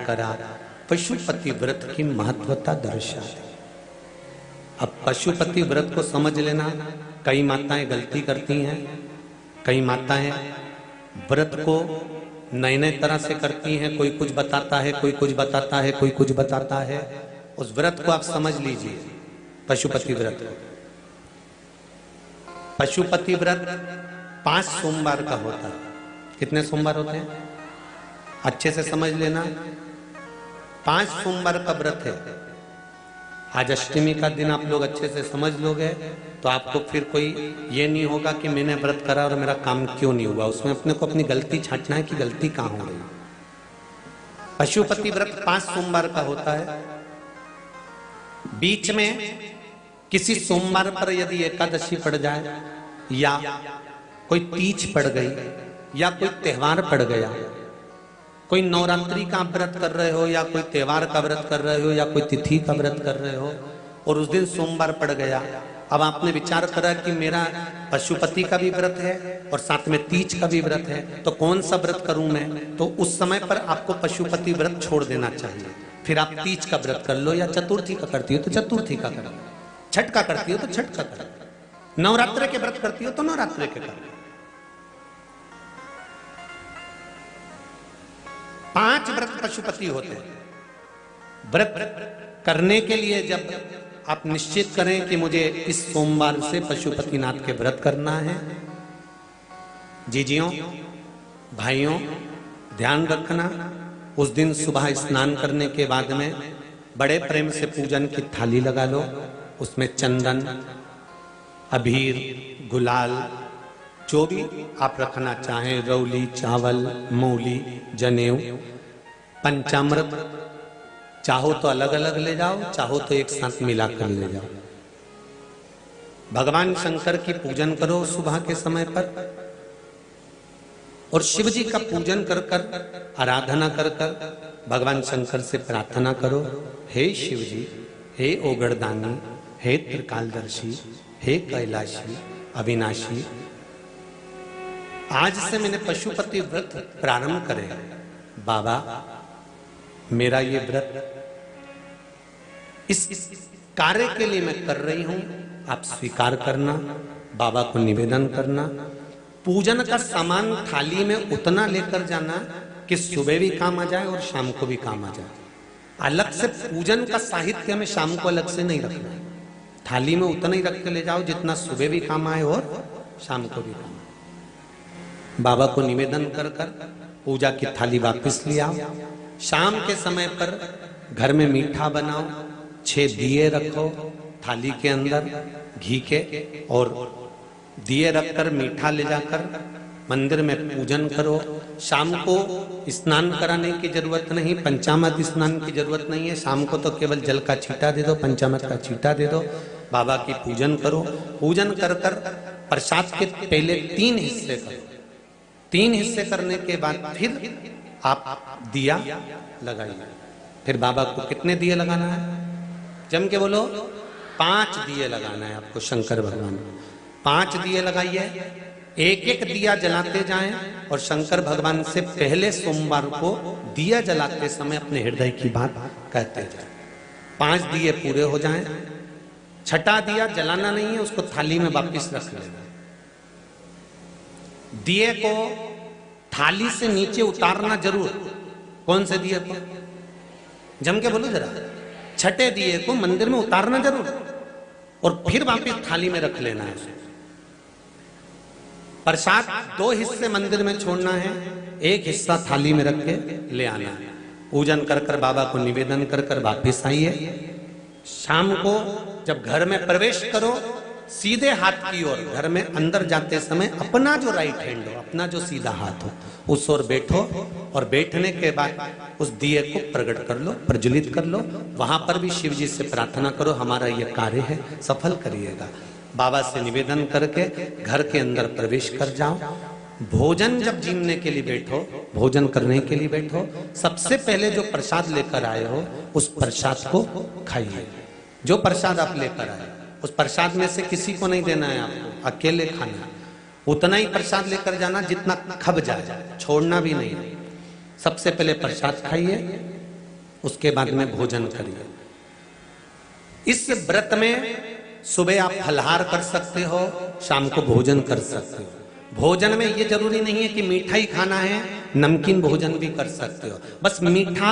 करा, पशुपति व्रत की महत्वता दर्शा दी। अब पशुपति व्रत को समझ लेना। कई माताएं गलती करती हैं, कई माताएं व्रत को नए नए तरह से करती हैं। कोई कुछ बताता है, कोई कुछ बताता है, कोई कुछ बताता है। उस व्रत को आप समझ लीजिए, पशुपति व्रत। पशुपति व्रत 5 सोमवार का होता है। कितने सोमवार होते हैं? अच्छे से समझ लेना, 5 सोमवार का व्रत है। आज अष्टमी का दिन आप लोग अच्छे से समझ लोगे तो आपको फिर कोई ये नहीं होगा कि मैंने व्रत करा और मेरा काम क्यों नहीं हुआ। उसमें अपने को अपनी गलती छांटना है कि गलती कहां हो रही। पशुपति व्रत 5 सोमवार का होता है। बीच में किसी सोमवार पर यदि एकादशी पड़ जाए या कोई तीज पड़ गई या कोई त्योहार पड़ गया, कोई नवरात्रि का व्रत कर रहे हो या कोई त्योहार का व्रत कर रहे हो या कोई तिथि का व्रत कर रहे हो और उस दिन सोमवार पड़ गया, अब आपने विचार करा कि मेरा पशुपति का भी व्रत है और साथ में तीज का भी व्रत है, तो कौन सा व्रत करूं मैं? तो उस समय पर आपको पशुपति व्रत छोड़ देना चाहिए। फिर आप तीज का व्रत कर लो, या चतुर्थी का करती हो तो चतुर्थी का करो, छठ का करती हो तो छठ का करो, नवरात्रि के व्रत करती हो तो नवरात्रि के करो। 5 व्रत पशुपति होते हैं। व्रत करने के लिए जब आप निश्चित करें कि मुझे इस सोमवार से पशुपतिनाथ के व्रत करना है, जीजियों भाइयों ध्यान रखना, उस दिन सुबह स्नान करने के बाद में बड़े प्रेम से पूजन की थाली लगा लो। उसमें चंदन, अबीर, गुलाल, जो भी आप रखना चाहें, रौली, चावल, मूली, जनेऊ, पंचामृत, चाहो तो अलग अलग ले जाओ, चाहो तो एक साथ मिलाकर ले जाओ। भगवान शंकर की पूजन करो सुबह के समय पर और शिव जी का पूजन कर कर, आराधना कर कर भगवान शंकर से प्रार्थना करो, हे शिव जी, हे ओगड़दानी, हे त्रिकालदर्शी, हे कैलाशी, अविनाशी, आज से मैंने पशुपति व्रत प्रारंभ करे। बाबा मेरा ये व्रत इस कार्य के लिए मैं कर रही हूं, आप स्वीकार करना। बाबा को निवेदन करना। पूजन का सामान थाली में उतना लेकर जाना कि सुबह भी काम आ जाए और शाम को भी काम आ जाए। अलग से पूजन का साहित्य में शाम को अलग से नहीं रखना है। थाली में उतना ही रख के ले जाओ जितना सुबह भी काम आए और शाम को भी काम आए। बाबा को निवेदन कर कर पूजा की थाली वापस ले आओ। शाम के समय पर घर में मीठा बनाओ, 6 दिए रखो थाली के अंदर घी के, और दिए रखकर मीठा ले जाकर मंदिर में पूजन करो। शाम को स्नान कराने की जरूरत नहीं, पंचामृत स्नान की जरूरत नहीं है। शाम को तो केवल जल का छींटा दे दो, पंचामृत का छींटा दे दो, बाबा की पूजन करो। पूजन कर कर प्रसाद के पहले 3 हिस्से करो। 3 हिस्से करने के बाद फिर आप दिया लगाइए। फिर बाबा को कितने दिए लगाना है? जम के बोलो, 5 दिए लगाना है आपको शंकर भगवान को। 5 दिए लगाइए, एक एक दिया जलाते जाएं और शंकर भगवान से पहले सोमवार को दिया जलाते समय अपने हृदय की बात कहते जाएं। 5 दिए पूरे हो जाएं। छठा दिया जलाना नहीं है, उसको थाली में वापस रख लेना। दिए को थाली से नीचे उतारना जरूर। कौन से दिए को? जम के बोलो जरा। छठे दिए को मंदिर में उतारना जरूर और फिर वापस थाली में रख लेना है। प्रसाद 2 हिस्से मंदिर में छोड़ना है, 1 हिस्सा थाली में रख के ले आना है। पूजन कर कर बाबा को निवेदन कर कर वापिस आइए। शाम को जब घर में प्रवेश करो, सीधे हाथ की ओर घर में अंदर जाते समय अपना जो राइट हैंड हो, अपना जो सीधा हाथ हो, उस ओर बैठो और बैठने के बाद उस दिए को प्रकट कर लो, प्रज्वलित कर लो। वहां पर भी शिव जी से प्रार्थना करो, हमारा यह कार्य है, सफल करिएगा। बाबा से निवेदन करके घर के अंदर प्रवेश कर जाओ। भोजन जब जीमने के लिए बैठो, भोजन करने के लिए बैठो, सबसे पहले जो प्रसाद लेकर आए हो उस प्रसाद को खाइए। जो प्रसाद आप लेकर आए उस प्रसाद में से किसी को नहीं देना है, आपको अकेले खाना। उतना ही प्रसाद लेकर जाना जितना खब जाए, छोड़ना भी नहीं। सबसे पहले प्रसाद खाइए, उसके बाद में भोजन करिए। इस व्रत में सुबह आप फलहार कर सकते हो, शाम को भोजन कर सकते हो। भोजन में ये जरूरी नहीं है कि मीठा ही खाना है, नमकीन भोजन भी कर सकते हो। बस मीठा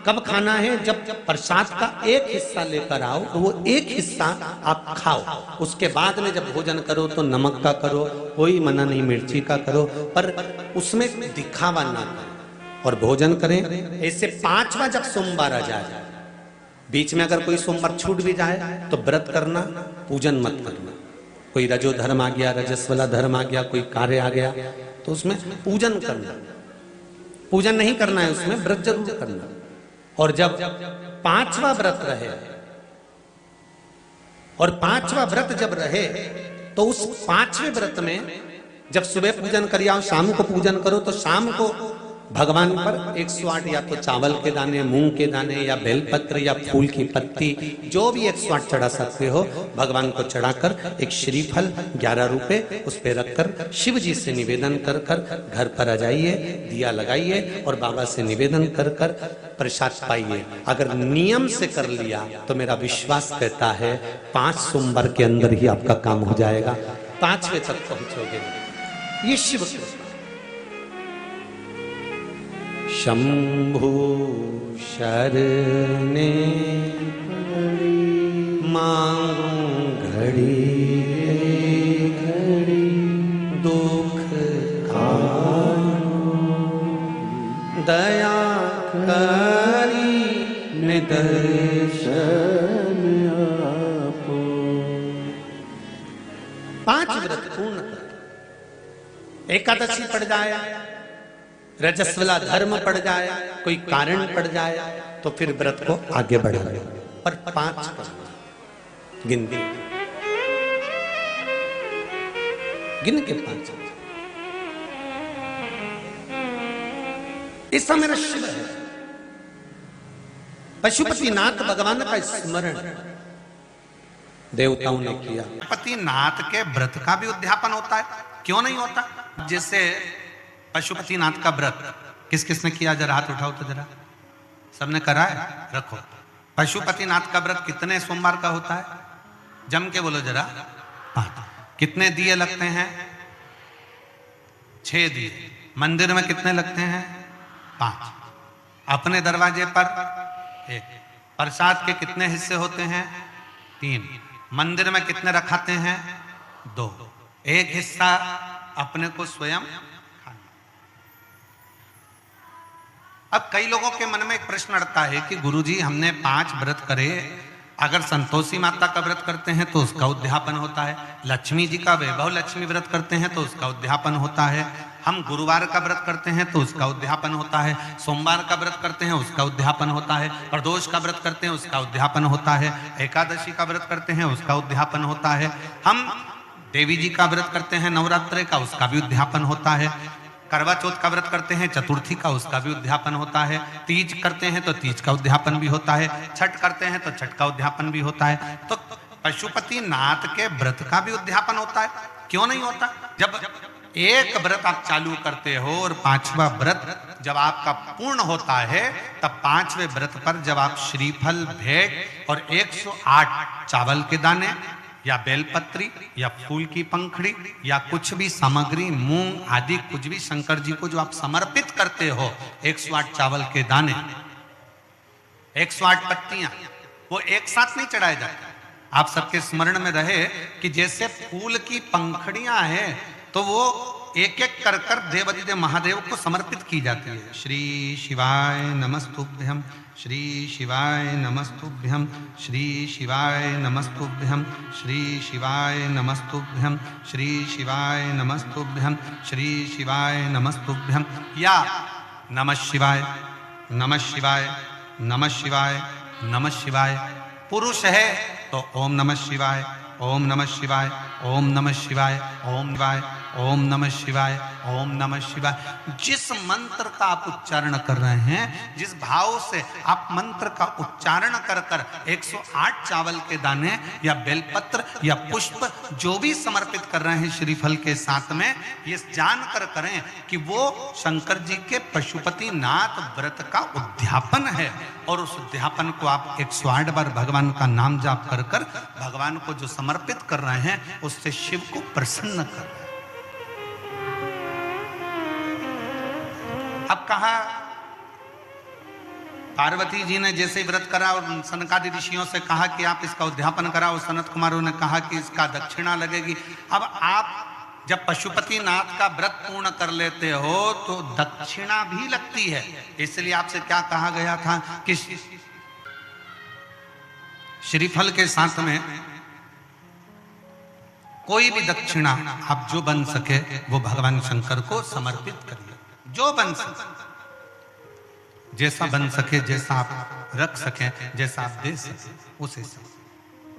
कब खाना है, जब प्रसाद का एक हिस्सा लेकर आओ तो वो एक हिस्सा आप खाओ। उसके बाद में जब भोजन करो तो नमक का करो, कोई मना नहीं, मिर्ची का करो, पर उसमें दिखावा ना करो और भोजन करें। ऐसे 5वां जब सोमवार आ जाए, बीच में अगर कोई सोमवार छूट भी जाए तो व्रत करना, पूजन मत करना। कोई रजो धर्म आ गया, रजस्वला धर्म आ गया, कोई कार्य आ गया तो उसमें पूजन करना, पूजन नहीं करना है, उसमें व्रत जरूर करना। और जब 5वां व्रत रहे और 5वां व्रत जब रहे तो उस 5वें व्रत में जब सुबह पूजन करिए और शाम को पूजन करो तो शाम को भगवान पर 108 या तो चावल के दाने, मूंग के दाने या बेलपत्र या फूल की पत्ती, जो भी 108 चढ़ा सकते हो भगवान को चढ़ाकर एक श्रीफल 11 रुपए उस पे रखकर शिव जी से निवेदन कर कर घर पर आ जाइए, दिया लगाइए और बाबा से निवेदन कर कर प्रसाद पाइए। अगर नियम से कर लिया तो मेरा विश्वास कहता है 5 सोमवार के अंदर ही आपका काम हो जाएगा, 5वें तक पहुंचोगे। ये शिव शंभु शरणे मांगू घड़ी घड़ी दुख कानो दया करी निदर्शन आपो। 5 व्रत पूर्ण कर, एकादशी पड़ जाए, रजस्वला धर्म पड़ जाए, कोई कारण पड़ जाए तो फिर व्रत को आगे बढ़ाए। पर 5 गिन के 5। ऐसा मेरा शिव है। पशुपतिनाथ भगवान का स्मरण देवताओं ने किया। पशुपतिनाथ के व्रत का भी उद्यापन होता है, क्यों नहीं होता? जैसे पशुपतिनाथ का व्रत किस किस ने किया, जरा हाथ उठाओ तो जरा। सबने करा है? रखो। पशुपतिनाथ का व्रत कितने सोमवार का होता है? जम के बोलो जरा। 5। कितने दिए लगते हैं? 6 दिए। मंदिर में कितने लगते हैं? 5। अपने दरवाजे पर 1। प्रसाद के कितने हिस्से होते हैं? 3। मंदिर में कितने रखाते हैं? 2। एक हिस्सा अपने को स्वयं खाना। अब कई लोगों के मन में एक प्रश्न अड़ता है कि गुरुजी हमने 5 व्रत करे, अगर संतोषी माता का व्रत करते हैं तो उसका उद्यापन होता है, लक्ष्मी जी का वैभव लक्ष्मी व्रत करते हैं तो उसका उद्यापन होता है, हम गुरुवार का व्रत करते हैं तो उसका उद्यापन होता है, सोमवार का व्रत करते हैं उसका उद्यापन होता है, प्रदोष का व्रत करते हैं उसका उद्यापन होता है, एकादशी का व्रत करते हैं उसका उद्यापन होता है, हम देवी जी का व्रत करते हैं नवरात्रि का उसका भी उद्यापन होता है, करवा चौथ का व्रत करते हैं चतुर्थी का उसका भी उद्यापन होता है, तीज करते हैं तो तीज का उद्यापन भी होता है, छठ करते हैं तो छठ का उद्यापन भी होता है। तो पशुपतिनाथ के व्रत का भी उद्यापन होता है, क्यों नहीं होता? जब एक व्रत आप चालू करते हो और 5वां व्रत जब आपका पूर्ण होता है तब 5वें व्रत पर जब आप श्रीफल, भेंट और 108 चावल के दाने या बेलपत्री या फूल की पंखड़ी या कुछ भी सामग्री, मूंग आदि कुछ भी शंकर जी को जो आप समर्पित करते हो, 108 चावल के दाने, 108 पत्तियां, वो एक साथ नहीं चढ़ाए जाते। आप सबके स्मरण में रहे कि जैसे फूल की पंखड़ियां हैं तो वो एक एक कर कर देवाधिदेव महादेव को समर्पित की जाती है। श्री शिवाय नमस्तुभ्यम, श्री शिवाय नमस्तुभ्यम, श्री शिवाय नमस्तुभ्यम, श्री शिवाय नमस्तुभ्यम, श्री शिवाय नमस्तुभ्यम, श्री शिवाय नमस्तुभ्यम, या नमः शिवाय, नमः शिवाय, नमः शिवाय, नमः शिवाय। पुरुष है तो ओम नमः शिवाय, ओम नमः शिवाय, ओम नमः शिवाय, ओम शिवाय, ओम नमः शिवाय, ओम नमः शिवाय। जिस मंत्र का आप उच्चारण कर रहे हैं, जिस भाव से आप मंत्र का उच्चारण कर कर 108 चावल के दाने या बेलपत्र या पुष्प जो भी समर्पित कर रहे हैं श्रीफल के साथ में, ये जानकर करें कि वो शंकर जी के पशुपति नाथ व्रत का उद्यापन है। और उस उद्यापन को आप 108 बार भगवान का नाम जाप कर कर भगवान को जो समर्पित कर रहे हैं, उससे शिव को प्रसन्न कर रहे हैं। अब कहा पार्वती जी ने जैसे व्रत करा और सनकादि ऋषियों से कहा कि आप इसका उद्यापन कराओ, सनत कुमारों ने कहा कि इसका दक्षिणा लगेगी। अब आप जब पशुपति नाथ का व्रत पूर्ण कर लेते हो तो दक्षिणा भी लगती है। इसलिए आपसे क्या कहा गया था कि श्रीफल के साथ में कोई भी दक्षिणा आप जो बन सके वो भगवान शंकर को समर्पित करिए, जो बन सके, जैसा बन सके, जैसा आप रख सके, जैसा आप दे सके, उसे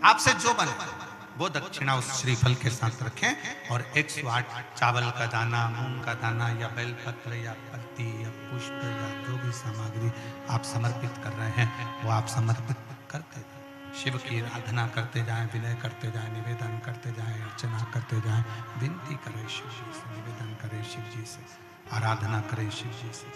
आपसे जो बने वो दक्षिणा उस श्रीफल के साथ रखें। और 108 चावल का दाना, मूंग का दाना या बेलपत्र या पत्ती या पुष्प या जो भी सामग्री आप समर्पित कर रहे हैं वो आप समर्पित करते जाएं। शिव की आराधना करते जाएं, विनय करते जाएं, निवेदन करते जाएं, अर्चना करते जाएं, विनती करें शिव जी से, निवेदन करें शिव जी से, आराधना करें शिव जी से।